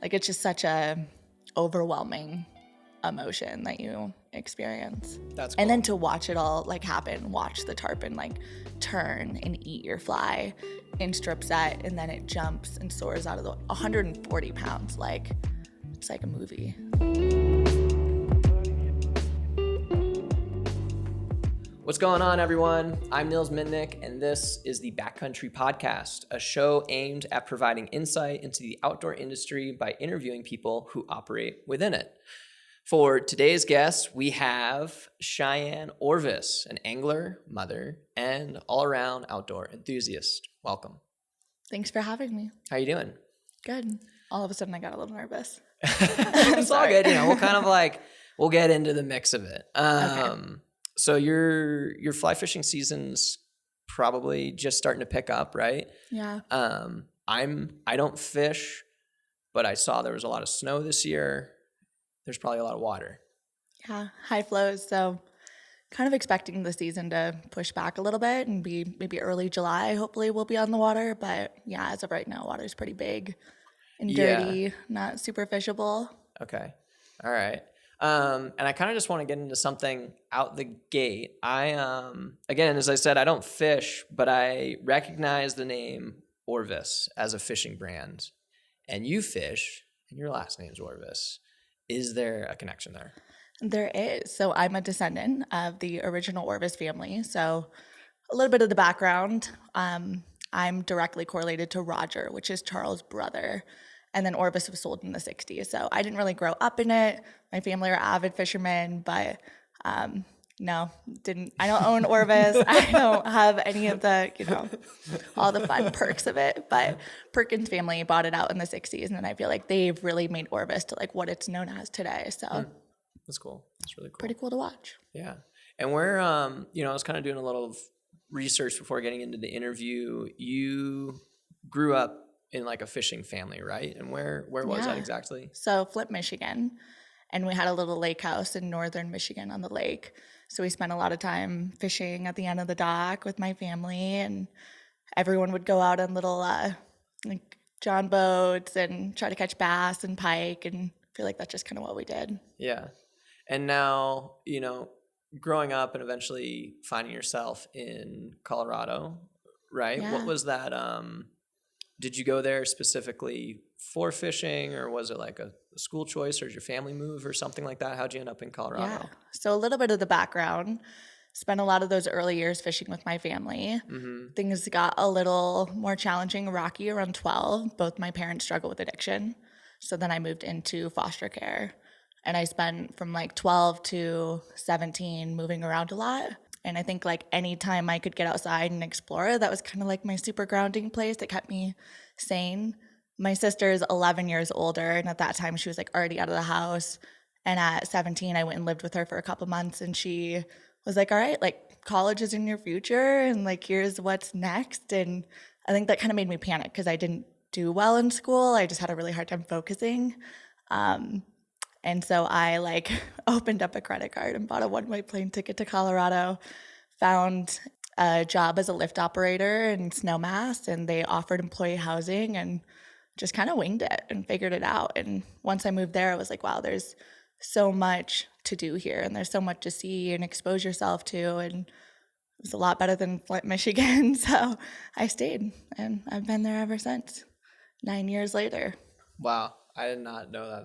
Like, it's just such a overwhelming emotion that you experience. That's cool. And then to watch it all like happen, watch the tarpon like turn and eat your fly in strip set, and then it jumps and soars out of the 140 pounds. Like, it's like a movie. What's going on, everyone? I'm Nils Mindnich, and this is the Backcountry podcast, a show aimed at providing insight into the outdoor industry by interviewing people who operate within it. For today's guest, we have Shyanne Orvis, an angler, mother, and all-around outdoor enthusiast. Welcome. Thanks for having me. How you doing? Good. All of a sudden, I got a little nervous. It's all good. We'll kind of we'll get into the mix of it. Okay. So your fly fishing season's probably just starting to pick up, right? Yeah. I don't fish, but I saw there was a lot of snow this year. There's probably a lot of water. Yeah, high flows. So kind of expecting the season to push back a little bit and be maybe early July. Hopefully we'll be on the water. But yeah, as of right now, water's pretty big and dirty, not super fishable. Okay. All right. And I kind of just want to get into something out the gate. I, again, as I said, I don't fish, but I recognize the name Orvis as a fishing brand. And you fish, and your last name's Orvis. Is there a connection there? There is. So I'm a descendant of the original Orvis family. So a little bit of the background. I'm directly correlated to Roger, which is Charles' brother. And then Orvis was sold in the 60s. So I didn't really grow up in it. My family are avid fishermen, but no, I don't own Orvis. I don't have any of the, all the fun perks of it. But Perkins family bought it out in the 60s. And then I feel like they've really made Orvis to like what it's known as today. So that's cool. That's really cool. Pretty cool to watch. Yeah. And where, I was kind of doing a little research before getting into the interview. You grew up in like a fishing family, right? And where was that exactly? So Flint, Michigan. And we had a little lake house in northern Michigan on the lake. So we spent a lot of time fishing at the end of the dock with my family, and everyone would go out on little like john boats and try to catch bass and pike, and I feel like that's just kind of what we did. Yeah. And now, growing up and eventually finding yourself in Colorado, right? Yeah. What was that? Did you go there specifically for fishing, or was it like a school choice, or did your family move or something like that? How'd you end up in Colorado? Yeah. So a little bit of the background. Spent a lot of those early years fishing with my family. Mm-hmm. Things got a little more challenging, rocky around 12. Both my parents struggled with addiction. So then I moved into foster care. And I spent from like 12 to 17 moving around a lot. And I think like any time I could get outside and explore, that was kind of like my super grounding place that kept me sane. My sister is 11 years older, and at that time she was like already out of the house. And at 17, I went and lived with her for a couple months, and she was like, all right, like college is in your future, and like here's what's next. And I think that kind of made me panic because I didn't do well in school. I just had a really hard time focusing. And so I like opened up a credit card and bought a one-way plane ticket to Colorado, found a job as a lift operator in Snowmass, and they offered employee housing, and just kind of winged it and figured it out. And once I moved there, I was like, wow, there's so much to do here, and there's so much to see and expose yourself to. And it was a lot better than Flint, Michigan. So I stayed, and I've been there ever since, 9 years later. Wow. I did not know that.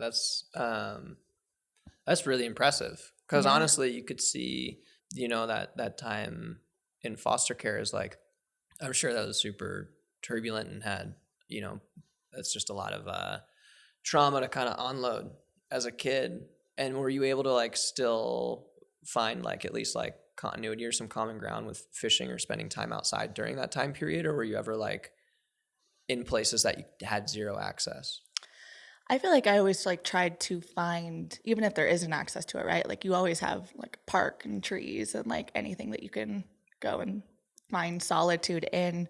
That's really impressive. Because honestly, you could see, that time in foster care is like, I'm sure that was super turbulent and had, that's just a lot of trauma to kind of unload as a kid. And were you able to like still find like at least like continuity or some common ground with fishing or spending time outside during that time period? Or were you ever like in places that you had zero access? I feel like I always like tried to find, even if there isn't access to it, right? Like you always have like a park and trees and like anything that you can go and find solitude in.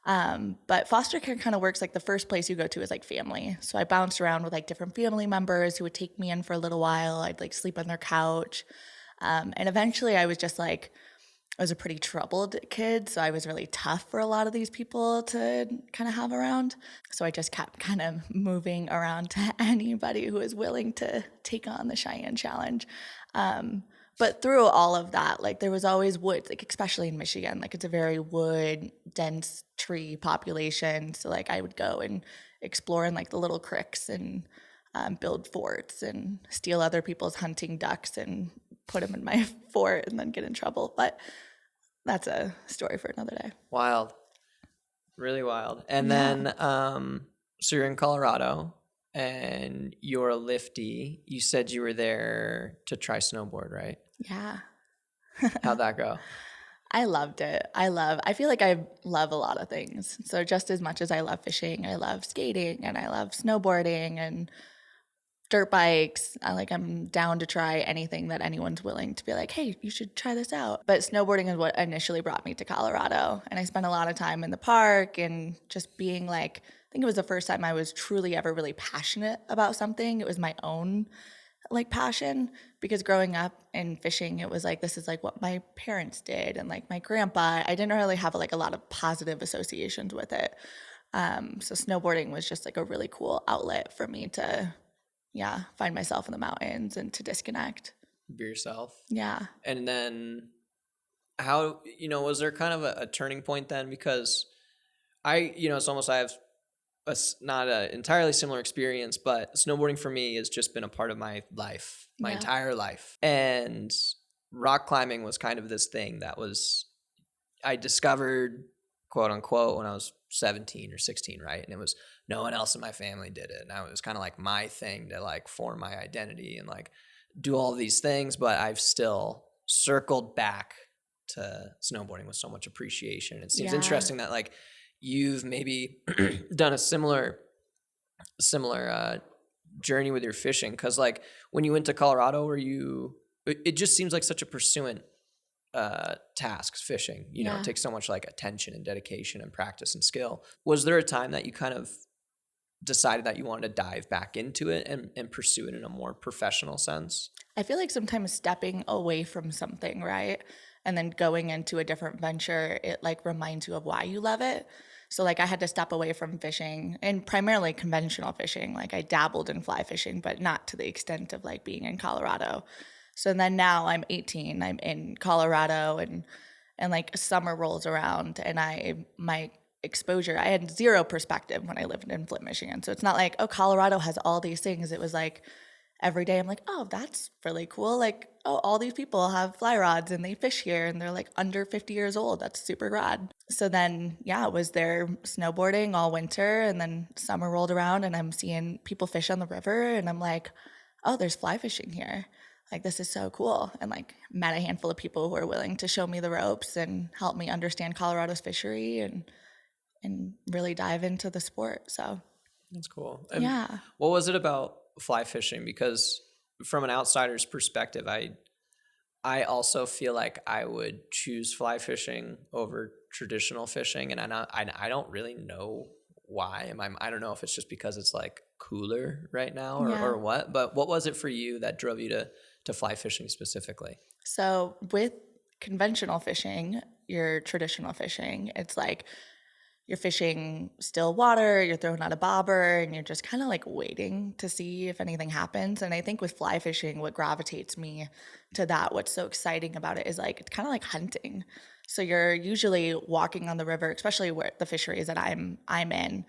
But foster care kind of works like the first place you go to is like family. So I bounced around with like different family members who would take me in for a little while. I'd like sleep on their couch. And eventually I was just like, I was a pretty troubled kid, so I was really tough for a lot of these people to kind of have around. So I just kept kind of moving around to anybody who was willing to take on the Shyanne challenge. But through all of that, like there was always woods, like especially in Michigan, like it's a very wood dense tree population. So like I would go and explore in like the little creeks and build forts and steal other people's hunting ducks and put them in my fort and then get in trouble. But that's a story for another day. Wild. Really wild. And then, so you're in Colorado and you're a lifty. You said you were there to try snowboard, right? Yeah. How'd that go? I loved it. I feel like I love a lot of things. So just as much as I love fishing, I love skating and I love snowboarding and dirt bikes. I'm down to try anything that anyone's willing to be like, hey, you should try this out. But snowboarding is what initially brought me to Colorado. And I spent a lot of time in the park and just being like, I think it was the first time I was truly ever really passionate about something. It was my own like passion, because growing up in fishing, it was like, this is like what my parents did. And like my grandpa, I didn't really have like a lot of positive associations with it. So snowboarding was just like a really cool outlet for me to find myself in the mountains and to disconnect. Be yourself. Yeah. And then how, was there kind of a turning point then? Because it's almost, I have not an entirely similar experience, but snowboarding for me has just been a part of my life, my entire life. And rock climbing was kind of this thing that I discovered, quote unquote, when I was 17 or 16, right? And it was no one else in my family did it. And it was kind of like my thing to like form my identity and like do all these things. But I've still circled back to snowboarding with so much appreciation. It seems interesting that like you've maybe done a similar journey with your fishing. Because like when you went to Colorado, it just seems like such a pursuant tasks fishing, it takes so much like attention and dedication and practice and skill. Was there a time that you kind of decided that you wanted to dive back into it and pursue it in a more professional sense? I feel like sometimes stepping away from something, right, and then going into a different venture, it like reminds you of why you love it. So like I had to step away from fishing, and primarily conventional fishing. Like I dabbled in fly fishing, but not to the extent of like being in Colorado. So then now I'm 18, I'm in Colorado, and like summer rolls around, and my exposure, I had zero perspective when I lived in Flint, Michigan. So it's not like, oh, Colorado has all these things. It was like every day I'm like, oh, that's really cool. Like, oh, all these people have fly rods and they fish here and they're like under 50 years old. That's super rad. So then, I was there snowboarding all winter, and then summer rolled around and I'm seeing people fish on the river, and I'm like, oh, there's fly fishing here. Like, this is so cool. And like met a handful of people who are willing to show me the ropes and help me understand Colorado's fishery and really dive into the sport. So that's cool. And what was it about fly fishing? Because from an outsider's perspective, I also feel like I would choose fly fishing over traditional fishing, and I don't really know why. I don't know if it's just because it's like cooler right now or what. But what was it for you that drove you to fly fishing specifically? So with conventional fishing, your traditional fishing, it's like you're fishing still water, you're throwing out a bobber, and you're just kind of like waiting to see if anything happens. And I think with fly fishing, what gravitates me to that, what's so exciting about it, is like it's kind of like hunting. So you're usually walking on the river, especially where the fisheries that I'm in.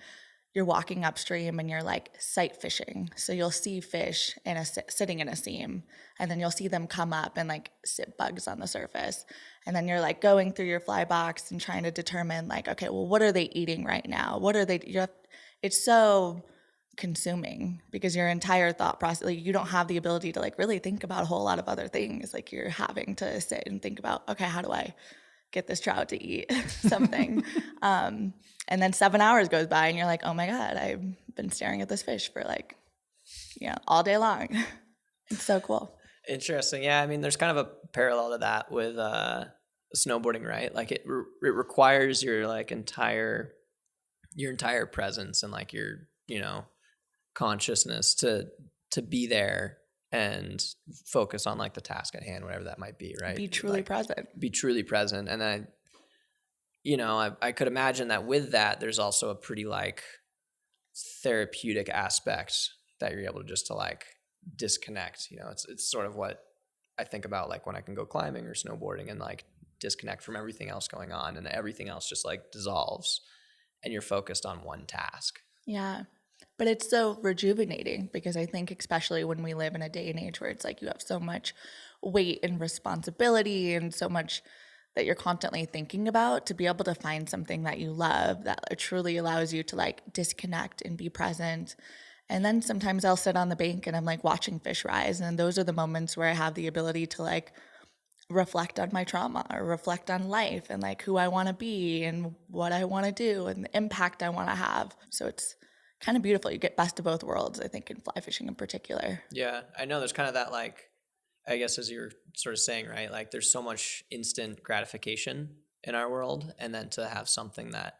You're walking upstream and you're like sight fishing. So you'll see fish sitting in a seam, and then you'll see them come up and like sit bugs on the surface. And then you're like going through your fly box and trying to determine like, okay, well, what are they eating right now? It's so consuming, because your entire thought process, like you don't have the ability to like really think about a whole lot of other things. Like you're having to sit and think about, okay, how do I get this trout to eat something? And then 7 hours goes by and you're like, oh my God, I've been staring at this fish for like, all day long. It's so cool. Interesting. Yeah. I mean, there's kind of a parallel to that with snowboarding, right? Like it requires your entire presence and like your, consciousness to be there and focus on like the task at hand, whatever that might be, right? Be truly present. Be truly present. And then, I could imagine that with that, there's also a pretty like therapeutic aspect that you're able to just to like disconnect. It's sort of what I think about like when I can go climbing or snowboarding and like disconnect from everything else going on, and everything else just like dissolves and you're focused on one task. Yeah. But it's so rejuvenating, because I think especially when we live in a day and age where it's like you have so much weight and responsibility and so much that you're constantly thinking about, to be able to find something that you love that truly allows you to like disconnect and be present. And then sometimes I'll sit on the bank and I'm like watching fish rise, and those are the moments where I have the ability to like reflect on my trauma or reflect on life and like who I want to be and what I want to do and the impact I want to have. So it's kind of beautiful. You get best of both worlds, I think, in fly fishing in particular. Yeah, I know there's kind of that, like, I guess as you're sort of saying, right? Like there's so much instant gratification in our world, and then to have something that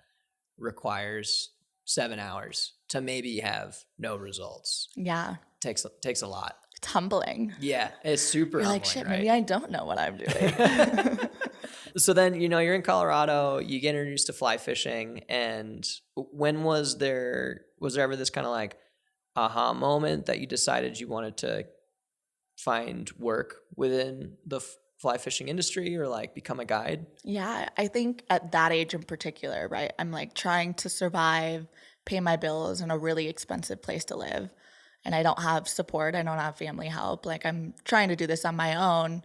requires 7 hours to maybe have no results. Yeah. Takes a lot. It's humbling. Yeah, it's super You're humbling, like, shit, right? maybe I don't know what I'm doing. So then, you're in Colorado, you get introduced to fly fishing, and when was there ever this kind of like aha moment that you decided you wanted to find work within the fly fishing industry or like become a guide? Yeah, I think at that age in particular, right, I'm like trying to survive, pay my bills in a really expensive place to live. And I don't have support. I don't have family help. Like I'm trying to do this on my own.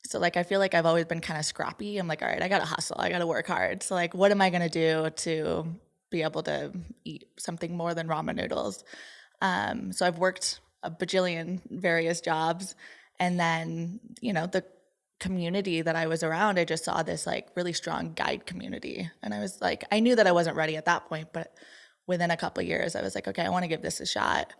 So like I feel like I've always been kind of scrappy. I'm like, all right, I got to hustle. I got to work hard. So like, what am I going to do to be able to eat something more than ramen noodles? So I've worked a bajillion various jobs. And then, the community that I was around, I just saw this like really strong guide community. And I was like, I knew that I wasn't ready at that point, but within a couple of years, I was like, okay, I want to give this a shot,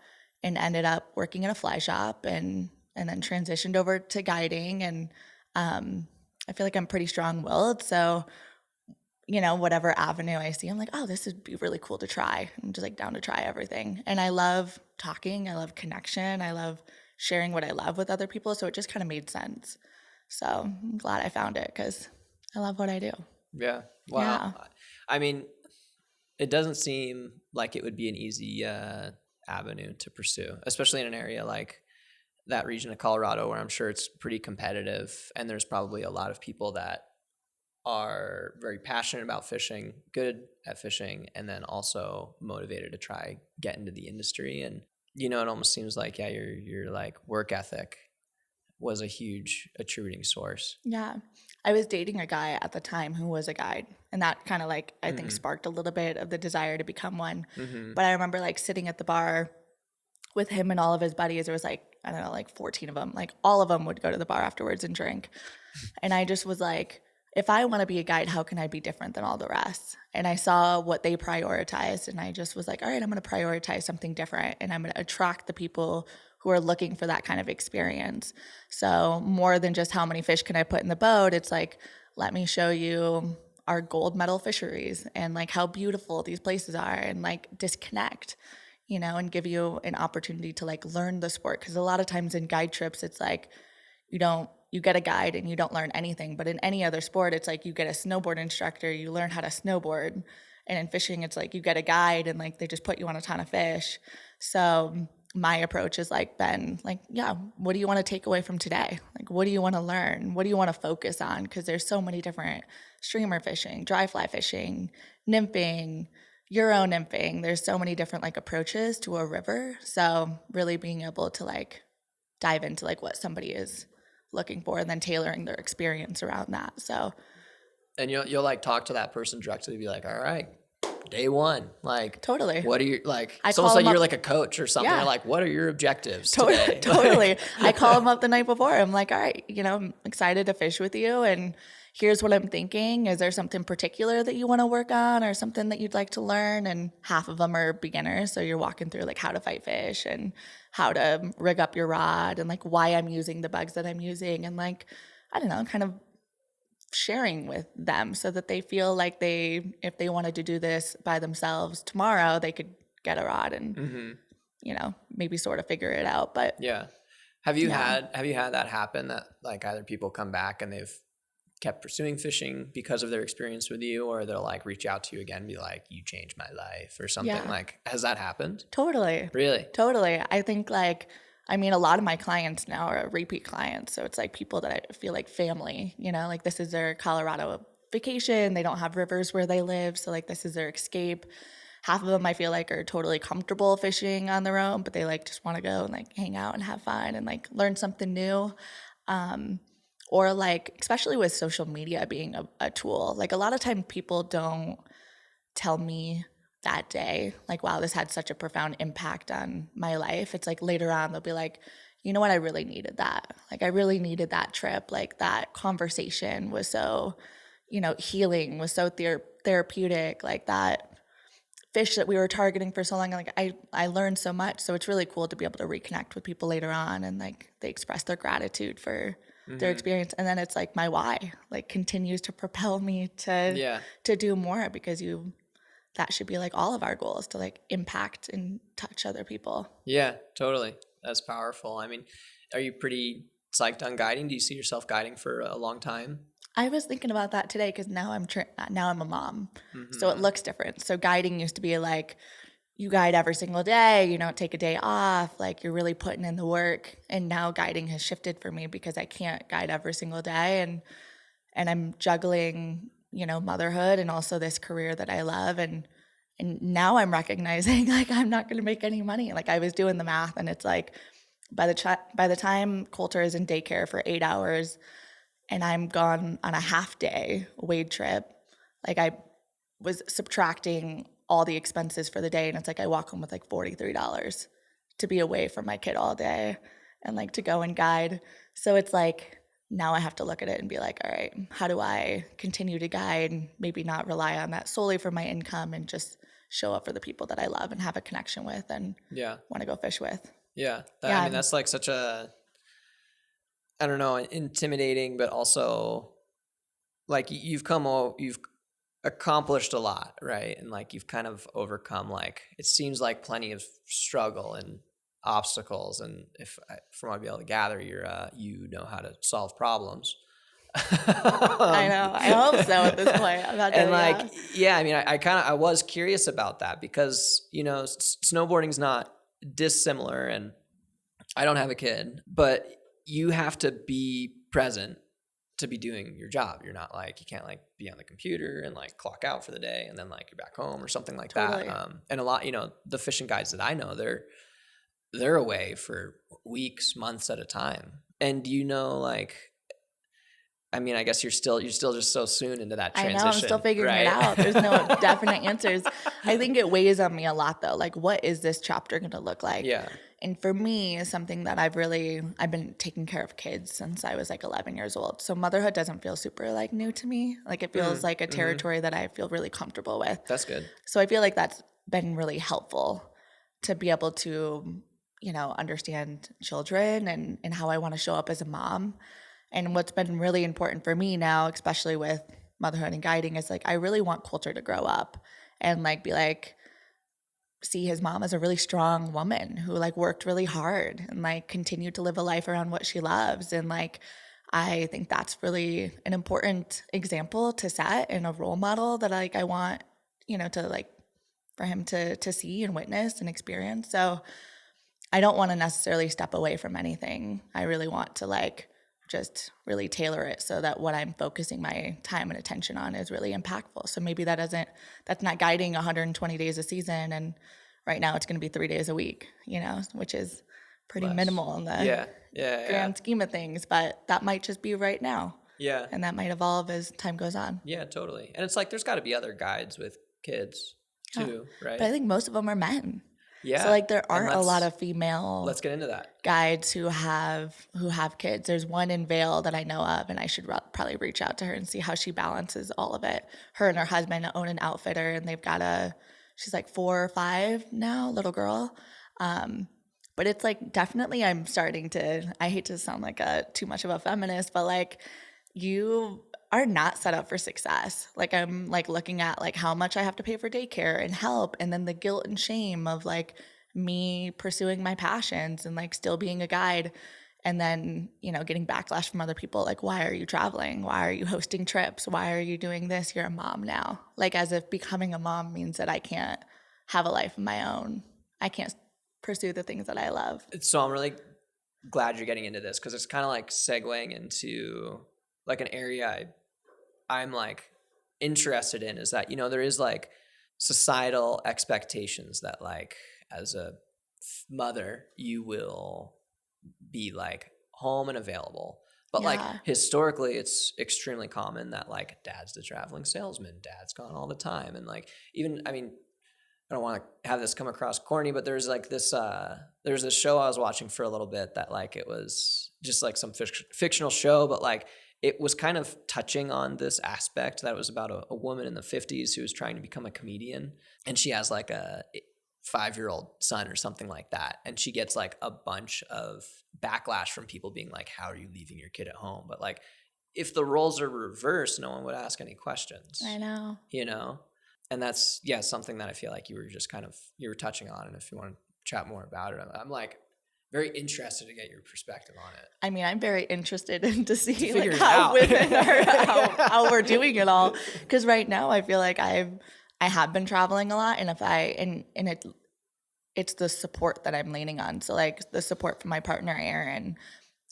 and ended up working in a fly shop and then transitioned over to guiding. And I feel like I'm pretty strong-willed. So, whatever avenue I see, I'm like, oh, this would be really cool to try. I'm just like down to try everything. And I love talking. I love connection. I love sharing what I love with other people. So it just kind of made sense. So I'm glad I found it, because I love what I do. Yeah. Wow. Yeah. I mean, it doesn't seem like it would be an easy avenue to pursue, especially in an area like that region of Colorado, where I'm sure it's pretty competitive, and there's probably a lot of people that are very passionate about fishing, good at fishing, and then also motivated to try get into the industry. And it almost seems like your like work ethic was a huge attributing source. Yeah. I was dating a guy at the time who was a guide, and that kind of like, I think, sparked a little bit of the desire to become one. But I remember like sitting at the bar with him and all of his buddies. There was like, I don't know, like 14 of them. Like all of them would go to the bar afterwards and drink. And I just was like, if I want to be a guide, how can I be different than all the rest? And I saw what they prioritized, and I just was like, all right, I'm going to prioritize something different, and I'm going to attract the people who are looking for that kind of experience. So more than just how many fish can I put in the boat, it's like, let me show you our gold medal fisheries and like how beautiful these places are, and like disconnect, and give you an opportunity to like learn the sport. Because a lot of times in guide trips, it's like you get a guide and you don't learn anything. But in any other sport, it's like you get a snowboard instructor, you learn how to snowboard. And in fishing, it's like you get a guide and like they just put you on a ton of fish. So my approach has like been like, yeah, what do you want to take away from today? Like, what do you want to learn? What do you want to focus on? Because there's so many different streamer fishing, dry fly fishing, nymphing, Euro nymphing. There's so many different like approaches to a river. So really being able to like dive into like what somebody is looking for, and then tailoring their experience around that. So, and you'll like talk to that person directly, be like, all right, day one, like totally. What are you like? It's almost like you're like a coach or something. Yeah. You're like, what are your objectives today? Totally. I call them up the night before. I'm like, all right, I'm excited to fish with you, and here's what I'm thinking. Is there something particular that you want to work on, or something that you'd like to learn? And half of them are beginners, so you're walking through like how to fight fish and how to rig up your rod, and like why I'm using the bugs that I'm using, and like, I don't know, kind of sharing with them so that they feel like if they wanted to do this by themselves tomorrow, they could get a rod and maybe sort of figure it out. But yeah. Have you had that happen, that like either people come back and they've kept pursuing fishing because of their experience with you, or they'll like reach out to you again and be like, you changed my life or something? Yeah. Like, has that happened? Totally. Really? Totally. I think like, I mean, a lot of my clients now are repeat clients. So it's like people that I feel like family, you know, like this is their Colorado vacation. They don't have rivers where they live. So like this is their escape. Half of them I feel like are totally comfortable fishing on their own, but they like just want to go and like hang out and have fun and like learn something new. Or like, especially with social media being a tool, like a lot of time people don't tell me that day, like, wow, this had such a profound impact on my life. It's like later on, they'll be like, you know what, I really needed that. Like, I really needed that trip. Like, that conversation was so, you know, healing, was so therapeutic. Like, that fish that we were targeting for so long, like, I learned so much. So it's really cool to be able to reconnect with people later on, and like, they express their gratitude for their experience. And then it's like my why, like, continues to propel me to do more, because that should be like all of our goals, to like impact and touch other people. Yeah, totally. That's powerful. I mean, are you pretty psyched on guiding? Do you see yourself guiding for a long time? I was thinking about that today, because now I'm a mom, so it looks different. So guiding used to be like, you guide every single day, you don't take a day off, like you're really putting in the work. And now guiding has shifted for me, because I can't guide every single day, and I'm juggling, you know, motherhood and also this career that I love. And now I'm recognizing like I'm not going to make any money. Like, I was doing the math, and it's like by the time Coulter is in daycare for 8 hours and I'm gone on a half day wade trip, like I was subtracting all the expenses for the day, and it's like I walk home with like $43 to be away from my kid all day and like to go and guide. So it's like, now I have to look at it and be like, all right, how do I continue to guide, maybe not rely on that solely for my income, and just show up for the people that I love and have a connection with and want to go fish with. Yeah. I mean, that's like such a, I don't know, intimidating, but also like you've accomplished a lot, right? And like you've kind of overcome, like, it seems like plenty of struggle and obstacles, and from what I've been able to gather, you know how to solve problems. I know. I hope so at this point. And like, I mean, I was curious about that, because, you know, snowboarding's not dissimilar, and I don't have a kid, but you have to be present to be doing your job. You're not like, you can't like be on the computer and like clock out for the day and then like you're back home or something like that. And a lot, you know, the fishing guides that I know, they're away for weeks, months at a time. And you know, like, I mean, I guess you're still just so soon into that transition. I know, I'm still figuring it out. There's no definite answers. I think it weighs on me a lot though. Like, what is this chapter going to look like? Yeah. And for me, something that I've been taking care of kids since I was like 11 years old. So motherhood doesn't feel super like new to me. Like, it feels like a territory that I feel really comfortable with. That's good. So I feel like that's been really helpful to be able to, you know, understand children and how I want to show up as a mom. And what's been really important for me now, especially with motherhood and guiding, is like, I really want Coulter to grow up and like be like, see his mom as a really strong woman who like worked really hard and like continued to live a life around what she loves. And like, I think that's really an important example to set and a role model that like I want, you know, to like for him to see and witness and experience. So I don't want to necessarily step away from anything. I really want to like just really tailor it so that what I'm focusing my time and attention on is really impactful. So maybe that's not guiding 120 days a season, and right now it's going to be 3 days a week, you know, which is pretty minimal in the grand scheme of things, but that might just be right now. Yeah. And that might evolve as time goes on. Yeah, totally. And it's like, there's got to be other guides with kids too, right? But I think most of them are men. Yeah. So like there aren't a lot of female let's get into that guides who have kids. There's one in Vail that I know of, and I should probably reach out to her and see how she balances all of it. Her and her husband own an outfitter, and they've got she's like 4 or 5 now, little girl. But it's like, definitely I'm starting to, I hate to sound like too much of a feminist, but like, you are not set up for success. Like, I'm like looking at like how much I have to pay for daycare and help, and then the guilt and shame of like, me pursuing my passions and like still being a guide. And then, getting backlash from other people, like, why are you traveling? Why are you hosting trips? Why are you doing this? You're a mom now. Like, as if becoming a mom means that I can't have a life of my own. I can't pursue the things that I love. So I'm really glad you're getting into this, because it's kind of like segueing into like an area I'm like interested in, is that, there is like societal expectations that like as a mother, you will be like home and available. But like historically, it's extremely common that like dad's the traveling salesman, dad's gone all the time. And like, even, I don't want to have this come across corny, but there's like this, there's this show I was watching for a little bit that like, it was just like some fictional show, but like it was kind of touching on this aspect that was about a woman in the 50s who was trying to become a comedian. And she has like a 5-year-old son or something like that. And she gets like a bunch of backlash from people being like, how are you leaving your kid at home? But like, if the roles are reversed, no one would ask any questions. I know. And that's, something that I feel like you were touching on. And if you want to chat more about it, I'm like very interested to get your perspective on it. I mean, I'm very interested to see like how women are, how we're doing it all. Because right now I feel like I have been traveling a lot, and it's the support that I'm leaning on. So like the support from my partner Aaron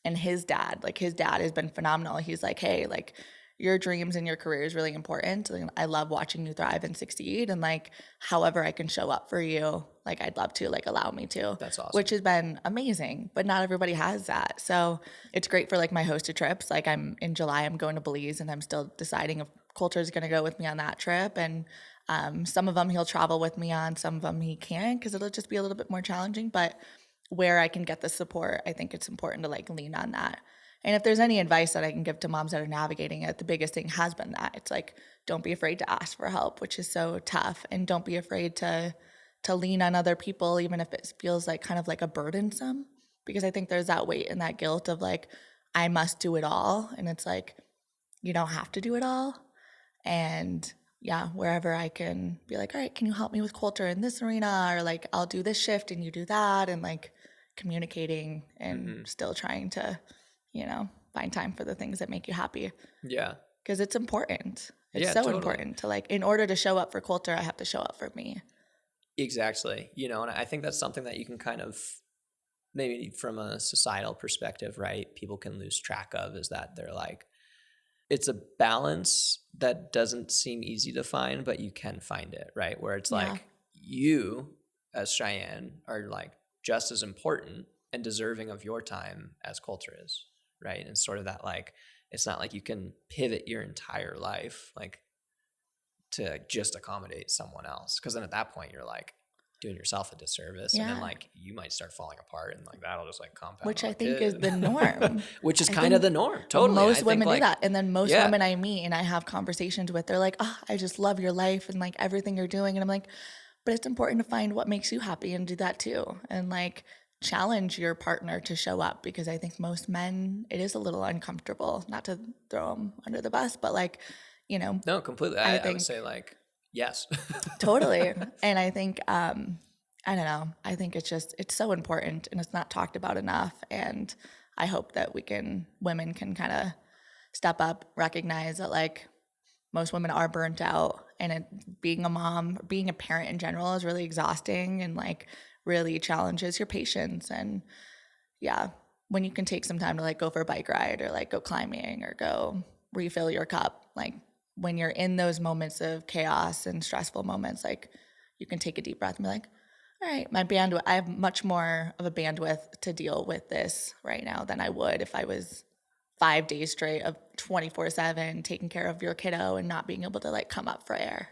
and his dad. Like his dad has been phenomenal. He's like, hey, like your dreams and your career is really important. And I love watching you thrive and succeed. And like, however I can show up for you, like I'd love to, like allow me to. That's awesome. Which has been amazing, but not everybody has that. So it's great for like my hosted trips. Like in July, I'm going to Belize, and I'm still deciding if Coulter is going to go with me on that trip. And some of them he'll travel with me on, some of them he can't, because it'll just be a little bit more challenging. But where I can get the support, I think it's important to like lean on that. And if there's any advice that I can give to moms that are navigating it, the biggest thing has been that it's like, don't be afraid to ask for help, which is so tough. And don't be afraid to lean on other people, even if it feels like kind of like a burdensome, because I think there's that weight and that guilt of like, I must do it all. And it's like, you don't have to do it all. And wherever I can be like, all right, can you help me with Coulter in this arena? Or like, I'll do this shift and you do that. And like communicating and still trying to, find time for the things that make you happy. Yeah. Because it's important. It's so important to like, in order to show up for Coulter, I have to show up for me. Exactly. And I think that's something that you can kind of, maybe from a societal perspective, right, people can lose track of, is that they're like, it's a balance that doesn't seem easy to find, but you can find it, right? Where it's like you as Shyanne are like just as important and deserving of your time as Coulter is, right? And sort of that like, it's not like you can pivot your entire life like to just accommodate someone else, because then at that point you're like doing yourself a disservice, and then like you might start falling apart, and like that'll just like compound. Which I think is the norm. Which is kind of the norm. Totally. Most women do that. And then most women I meet and I have conversations with, they're like, oh, I just love your life and like everything you're doing. And I'm like, but it's important to find what makes you happy and do that too. And like challenge your partner to show up, because I think most men, it is a little uncomfortable, not to throw them under the bus, but like, No, completely. I would say like, yes. Totally. And I think, I don't know, I think it's so important and it's not talked about enough. And I hope that women can kind of step up, recognize that like most women are burnt out, and being a mom, being a parent in general is really exhausting and like really challenges your patience. And when you can take some time to like go for a bike ride or like go climbing or go refill your cup, like when you're in those moments of chaos and stressful moments, like you can take a deep breath and be like, all right, my bandwidth, I have much more of a bandwidth to deal with this right now than I would if I was 5 days straight of 24/7 taking care of your kiddo and not being able to like come up for air.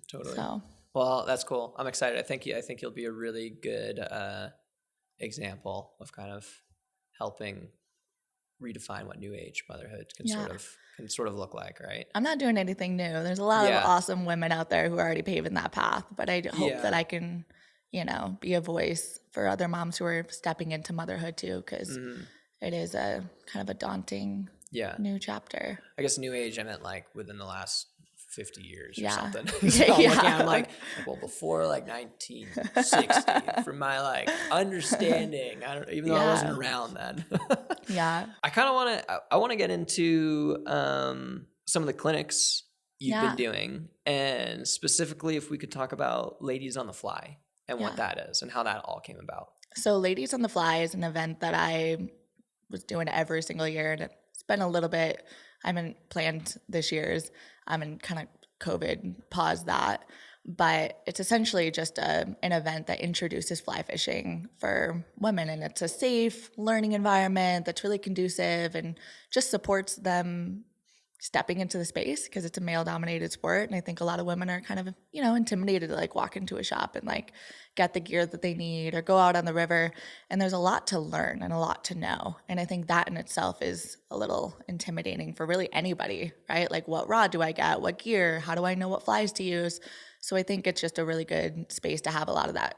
Totally. So, well, that's cool. I'm excited. I think you'll be a really good example of kind of helping redefine what new age motherhood can sort of look like, right? I'm not doing anything new. There's a lot of awesome women out there who are already paving that path, but I hope that I can, be a voice for other moms who are stepping into motherhood too, because it is a kind of a daunting new chapter. I guess new age, I meant like within the last 50 years or Yeah. something. So Yeah. I'm like, well, before like 1960, from my like understanding, even though I wasn't around then. Yeah. I want to get into some of the clinics you've been doing, and specifically if we could talk about Ladies on the Fly and what that is and how that all came about. So Ladies on the Fly is an event that I was doing every single year, and it's been a little bit, I haven't planned this year's, and kind of COVID paused that, but it's essentially just an event that introduces fly fishing for women, and it's a safe learning environment that's really conducive and just supports them stepping into the space, because it's a male-dominated sport, and I think a lot of women are kind of, intimidated to like walk into a shop and like get the gear that they need or go out on the river, and there's a lot to learn and a lot to know, and I think that in itself is a little intimidating for really anybody, right? Like, what rod do I get? What gear? How do I know what flies to use? So I think it's just a really good space to have a lot of that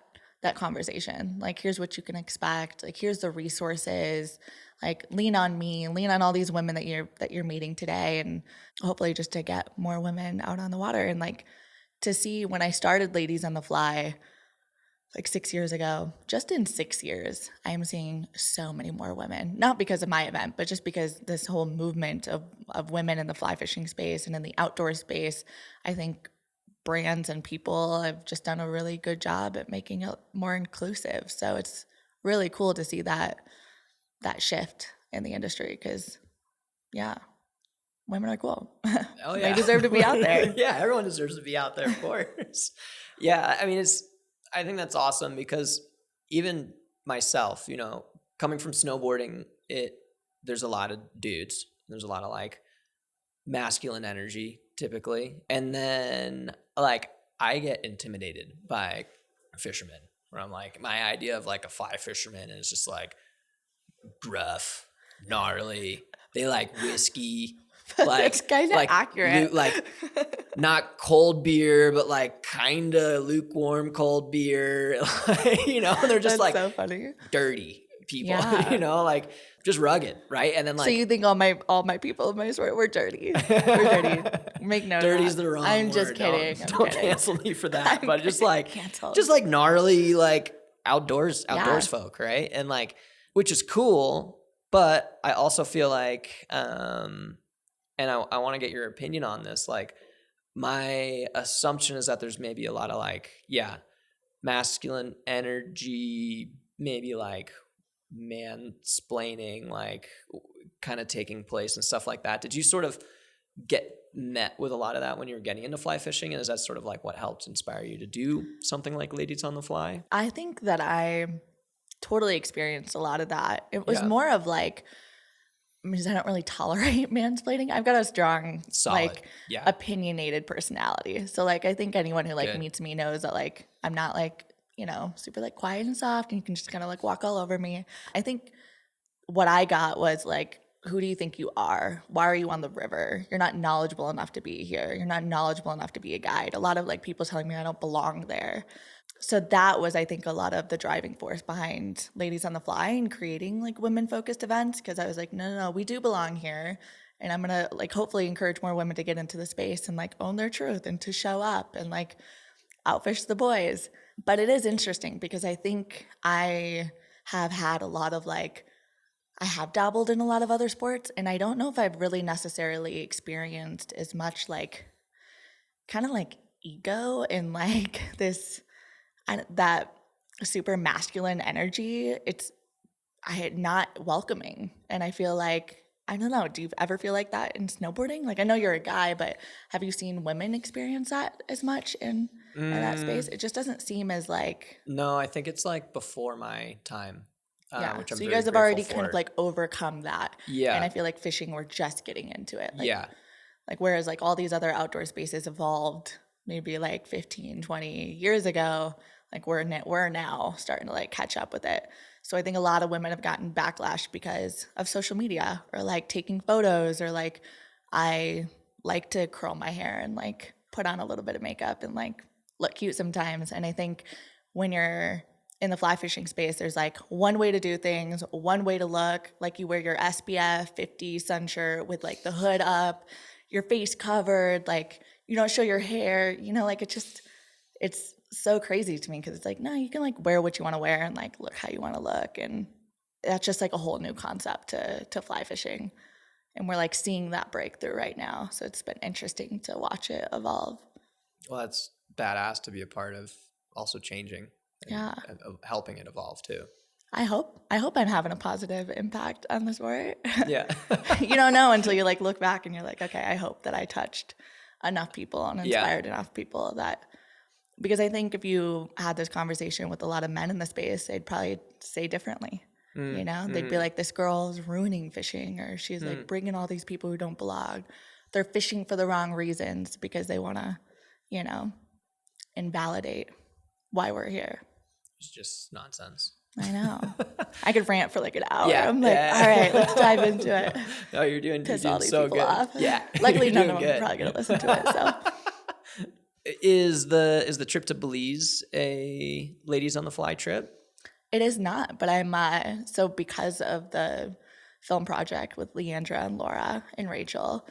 conversation. Like, here's what you can expect. Like, here's the resources. Like, lean on me, lean on all these women that you're meeting today, and hopefully just to get more women out on the water. And like, to see when I started Ladies on the Fly like 6 years ago, just in 6 years, I am seeing so many more women, not because of my event, but just because this whole movement of women in the fly fishing space and in the outdoor space, I think brands and people have just done a really good job at making it more inclusive. So it's really cool to see that shift in the industry, because women are cool. Oh yeah. They deserve to be out there. Yeah, everyone deserves to be out there, of course. Yeah, I mean, I think that's awesome, because even myself, coming from snowboarding, there's a lot of dudes. There's a lot of like masculine energy typically. And then like I get intimidated by fishermen, where I'm like, my idea of like a fly fisherman is just like gruff, gnarly. They like whiskey. Like, it's kind of like accurate. Like not cold beer, but like kind of lukewarm cold beer. They're just That's like so funny. dirty people, Yeah. like just rugged, right? And then like, so you think all my people in my sport were dirty? We're dirty. Make note. Dirty's the wrong I'm word. just kidding. Don't cancel me for that. But just like canceled. just like gnarly, like outdoors folk, right? And like, which is cool, but I also feel like and I want to get your opinion on this. Like, my assumption is that there's maybe a lot of like, masculine energy, maybe like mansplaining, like kind of taking place and stuff like that. Did you sort of get met with a lot of that when you were getting into fly fishing? And is that sort of like what helped inspire you to do something like Ladies on the Fly? I think that I totally experienced a lot of that. It was more of like, because I don't really tolerate mansplaining. I've got a strong, opinionated personality. So like, I think anyone who like meets me knows that like, I'm not like, super like quiet and soft, and you can just kind of like walk all over me. I think what I got was like, who do you think you are? Why are you on the river? You're not knowledgeable enough to be here. You're not knowledgeable enough to be a guide. A lot of like people telling me I don't belong there. So that was, I think, a lot of the driving force behind Ladies on the Fly and creating like women-focused events, because I was like, no, we do belong here. And I'm going to like hopefully encourage more women to get into the space and like own their truth and to show up and like outfish the boys. But it is interesting, because I think I have had a lot of like, I have dabbled in a lot of other sports, and I don't know if I've really necessarily experienced as much like kind of like ego and like this, that super masculine energy. It's not welcoming. And I feel like, I don't know, do you ever feel like that in snowboarding? Like, I know you're a guy, but have you seen women experience that as much in that space? It just doesn't seem as like... No, I think it's like before my time. Which I'm so you guys have already kind of like overcome that. Yeah. And I feel like fishing, we're just getting into it. Like, like, whereas like all these other outdoor spaces evolved maybe like 15, 20 years ago, like we're now starting to like catch up with it. So I think a lot of women have gotten backlash because of social media, or like taking photos, or like I like to curl my hair and like put on a little bit of makeup and like look cute sometimes. And I think when you're in the fly fishing space, there's like one way to do things, one way to look. Like, you wear your SPF 50 sun shirt with like the hood up, your face covered, like you don't show your hair, you know, like it's so crazy to me because it's like, no, you can like wear what you want to wear and like look how you want to look. And that's just like a whole new concept to fly fishing. And we're like seeing that breakthrough right now. So it's been interesting to watch it evolve. Well, that's badass to be a part of also changing and helping it evolve too. I hope I'm having a positive impact on the sport. Yeah. You don't know until you like look back and you're like, okay, I hope that I touched enough people and inspired enough people that, because I think if you had this conversation with a lot of men in the space, they'd probably say differently. You know, they'd be like, this girl's ruining fishing, or she's like bringing all these people who don't belong. They're fishing for the wrong reasons because they want to, you know, invalidate why we're here. It's just nonsense. I know. I could rant for like an hour. I'm like, all right, let's dive into it. No, you're doing all these so people good. Off. Yeah. Luckily, none of them are probably going to listen to it. So, is the trip to Belize a ladies on the fly trip? It is not, but I'm so because of the film project with Leandra and Laura and Rachel,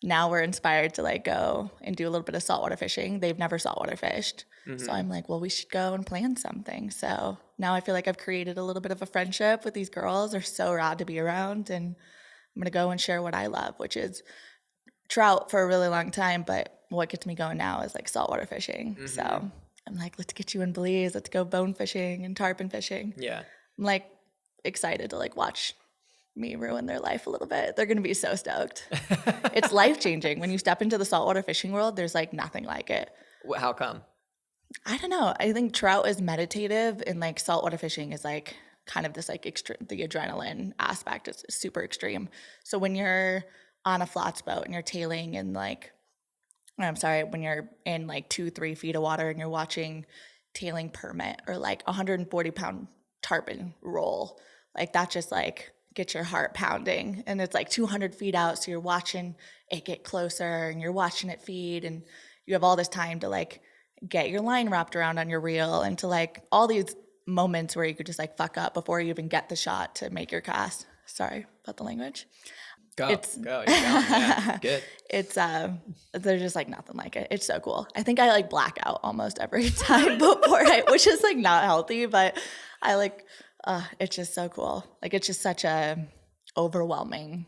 now we're inspired to like go and do a little bit of saltwater fishing. They've never saltwater fished. So I'm like, well, we should go and plan something. So now I feel like I've created a little bit of a friendship with these girls. They're so rad to be around, and I'm going to go and share what I love, which is trout for a really long time. But what gets me going now is like saltwater fishing. So I'm like, let's get you in Belize. Let's go bone fishing and tarpon fishing. Yeah. I'm like excited to like watch me ruin their life a little bit. They're going to be so stoked. It's life-changing. When you step into the saltwater fishing world, there's like nothing like it. How come? I don't know. I think trout is meditative, and like saltwater fishing is like kind of this like the adrenaline aspect is super extreme. So when you're on a flats boat and you're tailing and like, when you're in like 2-3 feet of water and you're watching tailing permit or like 140-pound tarpon roll, like that just like gets your heart pounding. And it's like 200 feet out, so you're watching it get closer and you're watching it feed, and you have all this time to like get your line wrapped around on your reel, and to like all these moments where you could just like fuck up before you even get the shot to make your cast. Sorry about the language. Go. You're going. Yeah, good. It's there's just like nothing like it. It's so cool. I think I like black out almost every time before which is like not healthy, but I like it's just so cool. Like it's just such a overwhelming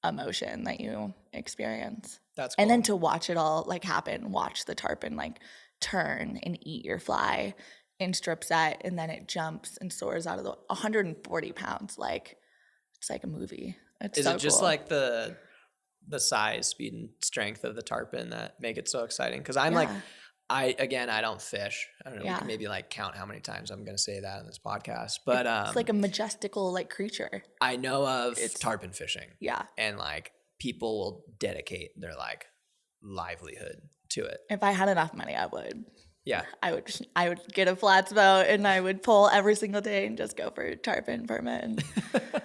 emotion that you experience. That's cool. And then to watch it all like happen, watch the tarpon like turn and eat your fly in strip set, and then it jumps and soars out of the 140 pounds. Like it's like a movie. Is so it just cool. like the size, speed, and strength of the tarpon that make it so exciting? Because I'm like, I don't fish. I don't know. We can maybe like count how many times I'm going to say that on this podcast, but it's like a majestical like creature. I know of tarpon fishing. Yeah, and like people will dedicate their like livelihood to it. If I had enough money, I would. Yeah, I would get a flats boat and I would pull every single day and just go for tarpon permit. And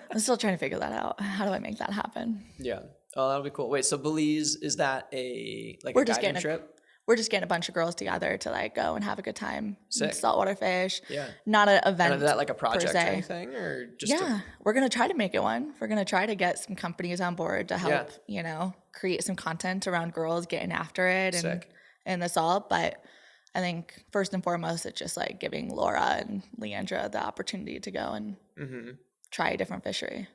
I'm still trying to figure that out. How do I make that happen? Yeah. Oh, that'll be cool. Wait, so Belize, is that a guiding trip? We're just getting a bunch of girls together to like go and have a good time. Sick. Saltwater fish. Yeah. Not an event. And is that like a project or anything, or just? We're gonna try to make it one. We're gonna try to get some companies on board to help, create some content around girls getting after it and this all. But I think first and foremost, it's just like giving Laura and Leandra the opportunity to go and try a different fishery.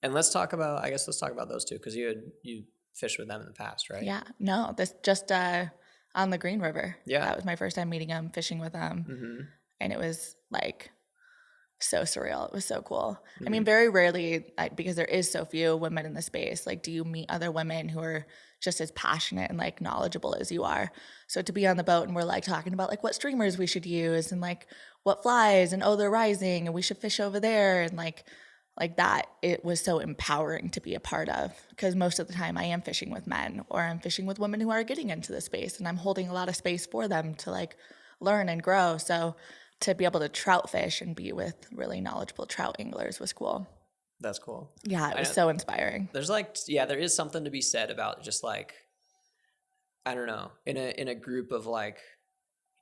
And let's talk about those two, because you fished with them in the past, right? Yeah. No, this just on the Green River. Yeah. That was my first time meeting them, fishing with them. And it was like so surreal. It was so cool. I mean, very rarely, because there is so few women in the space, like do you meet other women who are just as passionate and like knowledgeable as you are. So to be on the boat and we're like talking about like what streamers we should use and like what flies and they're rising and we should fish over there and like that, it was so empowering to be a part of, because most of the time I am fishing with men or I'm fishing with women who are getting into the space and I'm holding a lot of space for them to like learn and grow. So to be able to trout fish and be with really knowledgeable trout anglers was cool. That's cool. Yeah, it was so inspiring. There's there is something to be said about just like, I don't know, in a group of like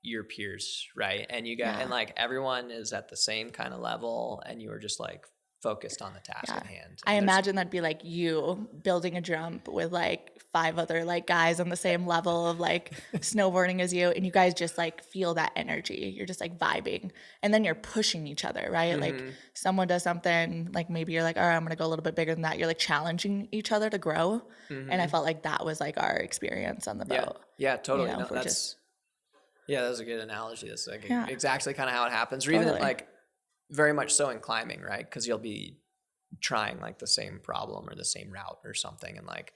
your peers, right? And you got and like everyone is at the same kind of level, and you were just like focused on the task at hand. I imagine that'd be like you building a jump with like 5 other like guys on the same level of like snowboarding as you, and you guys just like feel that energy. You're just like vibing, and then you're pushing each other, right? Like someone does something, like maybe you're like, all right, I'm gonna go a little bit bigger than that. You're like challenging each other to grow, and I felt like that was like our experience on the boat. Yeah, totally. You know, No, that's a good analogy. That's like exactly kind of how it happens. Or Totally. even like very much so in climbing, right? Because you'll be trying like the same problem or the same route or something, and like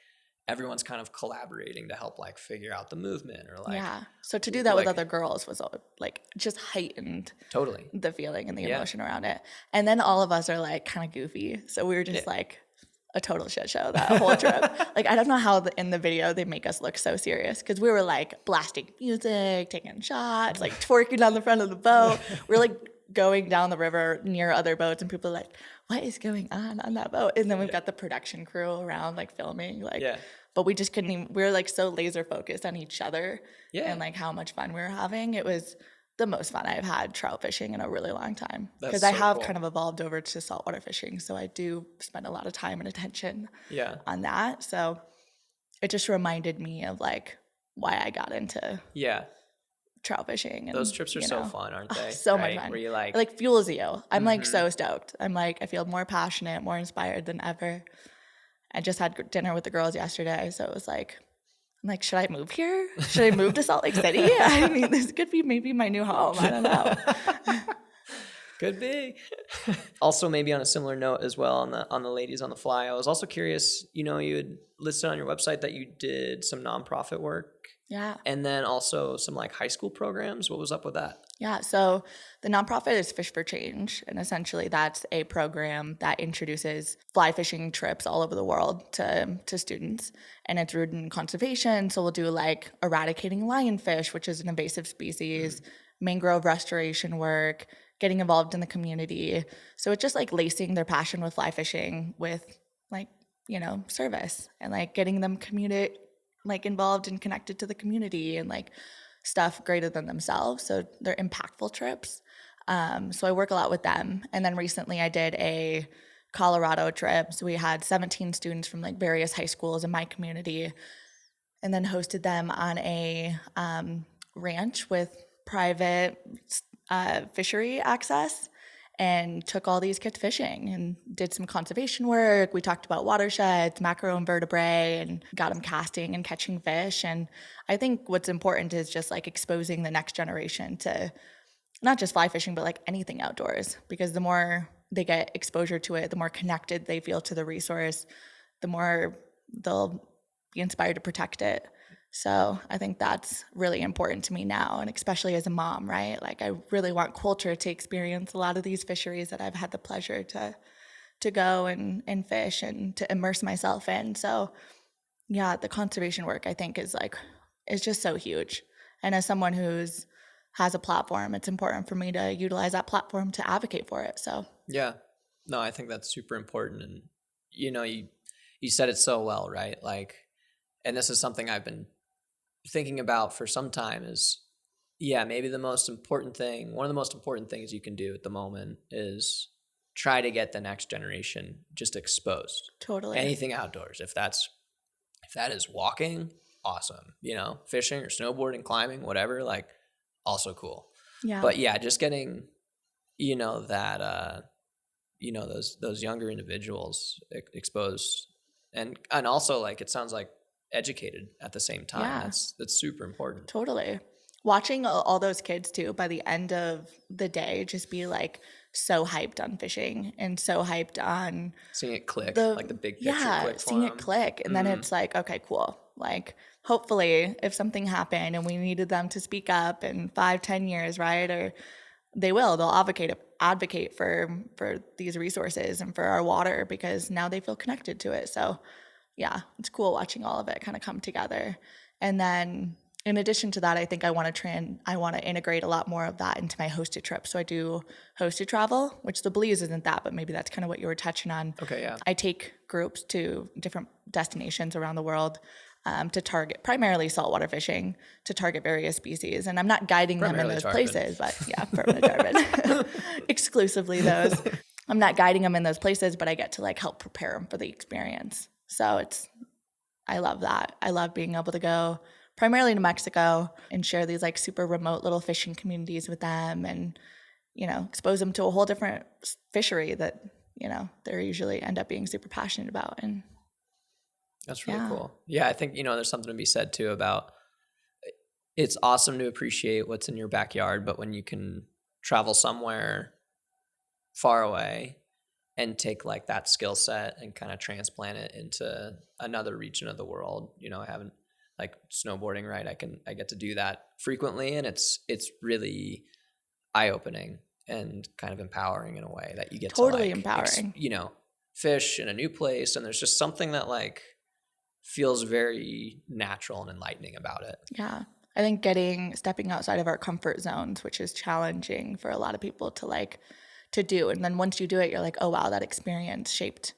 everyone's kind of collaborating to help like figure out the movement or like So to do that with other girls was like just heightened totally the feeling and the emotion around it. And then all of us are like kind of goofy, so we were just like a total shit show that whole trip. Like I don't know how in the video they make us look so serious, because we were like blasting music, taking shots, like twerking down the front of the boat. We're like going down the river near other boats, and people are like, what is going on that boat? And then we've got the production crew around like filming, like but we just couldn't even, we were like so laser focused on each other and like how much fun we were having. It was the most fun I've had trout fishing in a really long time, because I have kind of evolved over to saltwater fishing, so I do spend a lot of time and attention on that. So it just reminded me of like why I got into trout fishing. And those trips are so fun, aren't they? So much fun. Where you it like fuels you. I'm like so stoked. I'm like, I feel more passionate, more inspired than ever. I just had dinner with the girls yesterday, so it was like, I'm like, should I move here? Should I move to Salt Lake City? I mean, this could be maybe my new home. I don't know. Could be. Also, maybe on a similar note as well, on the Ladies on the Fly, I was also curious, you know, you had listed on your website that you did some nonprofit work. Yeah. And then also some like high school programs. What was up with that? Yeah. So the nonprofit is Fish for Change. And essentially that's a program that introduces fly fishing trips all over the world to students. And it's rooted in conservation. So we'll do like eradicating lionfish, which is an invasive species, mangrove restoration work, getting involved in the community. So it's just like lacing their passion with fly fishing with like, you know, service, and like getting them like involved and connected to the community and like stuff greater than themselves. So they're impactful trips. So I work a lot with them. And then recently I did a Colorado trip. So we had 17 students from like various high schools in my community, and then hosted them on a ranch with private fishery access, and took all these kids fishing and did some conservation work. We talked about watersheds, macroinvertebrae, and got them casting and catching fish. And I think what's important is just like exposing the next generation to not just fly fishing, but like anything outdoors, because the more they get exposure to it, the more connected they feel to the resource, the more they'll be inspired to protect it. So I think that's really important to me now, and especially as a mom, right? Like I really want culture to experience a lot of these fisheries that I've had the pleasure to go and fish and to immerse myself in. So yeah, the conservation work I think is just so huge. And as someone who's has a platform, it's important for me to utilize that platform to advocate for it. So yeah, no, I think that's super important. And you know, you said it so well, right? Like, and this is something I've been thinking about for some time is, maybe one of the most important things you can do at the moment is try to get the next generation just exposed. Totally. Anything outdoors. If that is walking, awesome. You know, fishing or snowboarding, climbing, whatever, like also cool. Yeah. But yeah, just getting, you know, that, you know, those younger individuals exposed, and also like, it sounds like educated at the same time. Yeah. That's super important. Totally. Watching all those kids too, by the end of the day, just be like so hyped on fishing and so hyped on seeing it click, like the big picture click for seeing them. it click. And then it's like, okay, cool. Like hopefully if something happened and we needed them to speak up in 5-10 years, right? Or they'll advocate for these resources and for our water, because now they feel connected to it. So yeah, it's cool watching all of it kind of come together. And then in addition to that, I think I want to integrate a lot more of that into my hosted trips. So I do hosted travel, which the Belize isn't that, but maybe that's kind of what you were touching on. Okay, yeah. I take groups to different destinations around the world to target primarily saltwater fishing, to target various species. And I'm not guiding them in those places, but yeah, permanent tarpon. Exclusively those. I'm not guiding them in those places, but I get to like help prepare them for the experience. So I love that. I love being able to go primarily to Mexico and share these like super remote little fishing communities with them and, expose them to a whole different fishery that, they usually end up being super passionate about. And that's really cool. Yeah, I think, there's something to be said too about it's awesome to appreciate what's in your backyard, but when you can travel somewhere far away and take like that skill set and kind of transplant it into another region of the world, I haven't like snowboarding, right? I get to do that frequently, and it's really eye-opening and kind of empowering in a way that you get totally to like, empowering, fish in a new place. And there's just something that like feels very natural and enlightening about it. Yeah. I think stepping outside of our comfort zones, which is challenging for a lot of people to do. And then once you do it, you're like, oh, wow, that experience shaped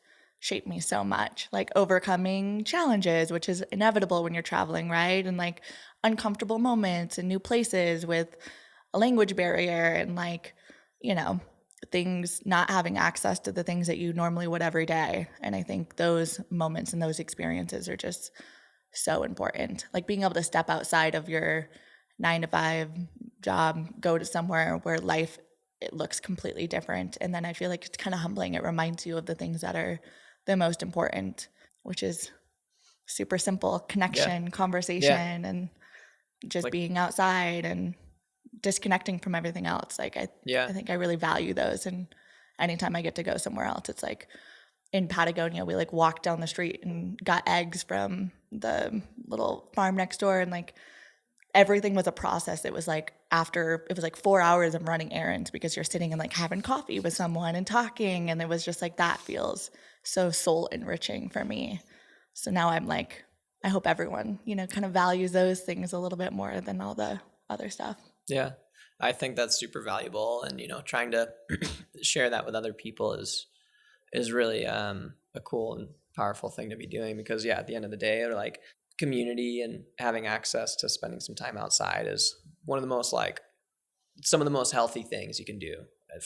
me so much. Like overcoming challenges, which is inevitable when you're traveling, right? And like uncomfortable moments and new places with a language barrier and like, things, not having access to the things that you normally would every day. And I think those moments and those experiences are just so important. Like being able to step outside of your 9-to-5 job, go to somewhere where life, it looks completely different. And then I feel like it's kind of humbling. It reminds you of the things that are the most important, which is super simple connection, conversation, and just like, being outside and disconnecting from everything else. Like I think I really value those. And anytime I get to go somewhere else, it's like in Patagonia, we like walked down the street and got eggs from the little farm next door, and like everything was a process. It was like 4 hours of running errands because you're sitting and like having coffee with someone and talking, and it was just like that feels so soul enriching for me. So now I'm like, I hope everyone, kind of values those things a little bit more than all the other stuff. Yeah, I think that's super valuable, and trying to share that with other people is really a cool and powerful thing to be doing, because at the end of the day, or like community and having access to spending some time outside is one of the most like some of the most healthy things you can do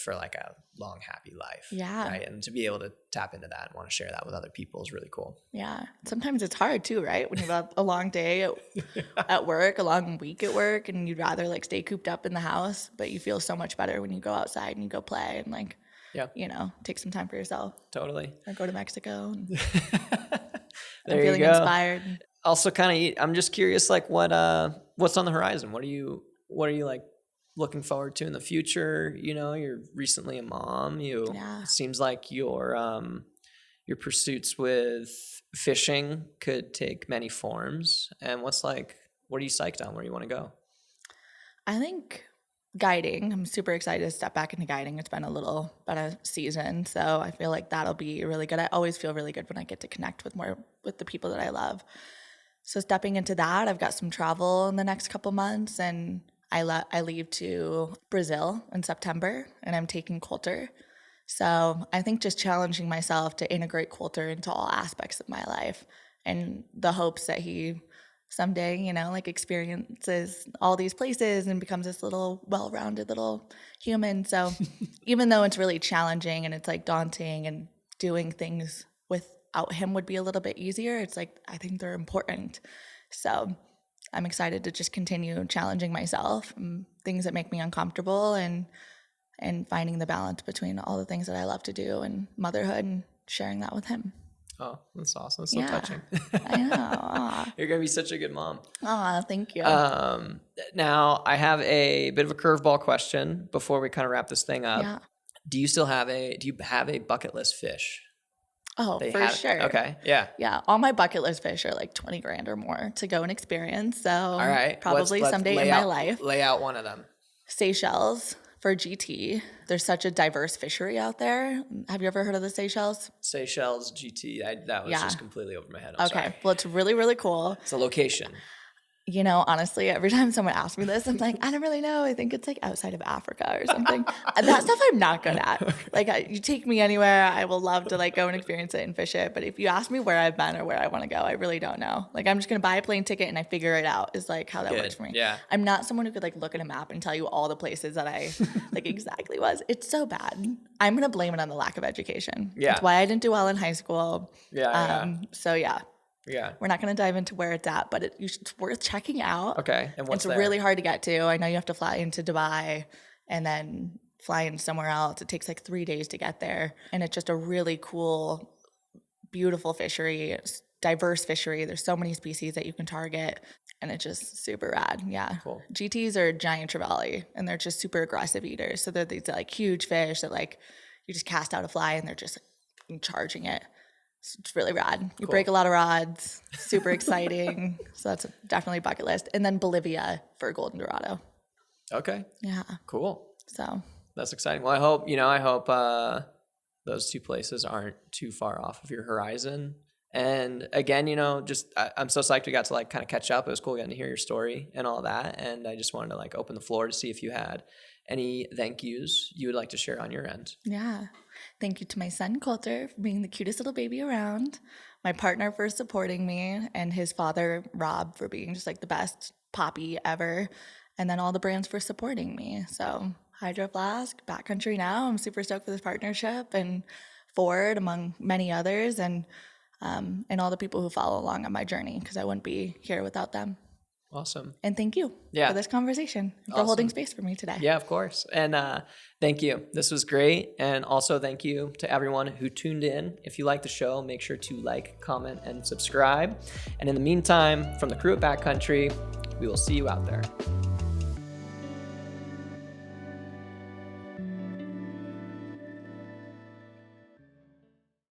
for like a long, happy life. Yeah. Right. And to be able to tap into that and want to share that with other people is really cool. Yeah. Sometimes it's hard too, right? When you've had a long day at work, a long week at work, and you'd rather like stay cooped up in the house, but you feel so much better when you go outside and you go play and like, take some time for yourself. Totally. Or go to Mexico. And I'm feeling inspired. Also I'm just curious, like what's on the horizon? What are you like looking forward to in the future? You're recently a mom. It seems like your pursuits with fishing could take many forms. And what are you psyched on? Where do you want to go? I think guiding. I'm super excited to step back into guiding. It's been about a season, so I feel like that'll be really good. I always feel really good when I get to connect with the people that I love. So stepping into that, I've got some travel in the next couple months, and I leave to Brazil in September, and I'm taking Coulter. So I think just challenging myself to integrate Coulter into all aspects of my life, and the hopes that he someday, experiences all these places and becomes this little well-rounded little human. So even though it's really challenging and it's like daunting, and doing things without him would be a little bit easier, it's like I think they're important. So I'm excited to just continue challenging myself, things that make me uncomfortable, and finding the balance between all the things that I love to do and motherhood, and sharing that with him. Oh, that's awesome. That's so touching. I know. You're going to be such a good mom. Aw, thank you. Now, I have a bit of a curveball question before we kind of wrap this thing up. Yeah. Do you have a bucket list fish? Oh, for sure. Okay. Yeah. Yeah. All my bucket list fish are like $20,000 or more to go and experience. So all right. Probably someday in my life. Lay out one of them. Seychelles for GT. There's such a diverse fishery out there. Have you ever heard of the Seychelles? Seychelles GT. That was just completely over my head. I'm sorry. Well, it's really, really cool. It's a location. You know, honestly, every time someone asks me this, I'm like, I don't really know. I think it's like outside of Africa or something. That stuff I'm not good at. Like, you take me anywhere, I will love to like go and experience it and fish it. But if you ask me where I've been or where I want to go, I really don't know. Like, I'm just going to buy a plane ticket and I figure it out is like how that works for me. Yeah. I'm not someone who could like look at a map and tell you all the places that I like exactly was. It's so bad. I'm going to blame it on the lack of education. Yeah. That's why I didn't do well in high school. Yeah. So yeah. Yeah. We're not going to dive into where it's at, but it's worth checking out. Okay. And what's It's really hard to get to. I know you have to fly into Dubai and then fly into somewhere else. It takes like 3 days to get there. And it's just a really cool, beautiful fishery, diverse fishery. There's so many species that you can target. And it's just super rad. Yeah. Cool. GTs are giant trevally and they're just super aggressive eaters. So they're these like huge fish that like you just cast out a fly and they're just like, charging it. It's really rad. You break a lot of rods. Super exciting. So that's definitely bucket list. And then Bolivia for golden dorado. Okay. Yeah. Cool. So that's exciting. Well, I hope those two places aren't too far off of your horizon. And again, I'm so psyched we got to like kind of catch up. It was cool getting to hear your story and all that. And I just wanted to like open the floor to see if you had any thank yous you would like to share on your end. Yeah. Thank you to my son, Coulter, for being the cutest little baby around, my partner for supporting me, and his father, Rob, for being just like the best poppy ever, and then all the brands for supporting me. So Hydro Flask, Backcountry now, I'm super stoked for this partnership, and Ford, among many others, and all the people who follow along on my journey, because I wouldn't be here without them. Awesome. And thank you for this conversation, for holding space for me today. Yeah, of course. And thank you. This was great. And also thank you to everyone who tuned in. If you like the show, make sure to like, comment, and subscribe. And in the meantime, from the crew at Backcountry, we will see you out there.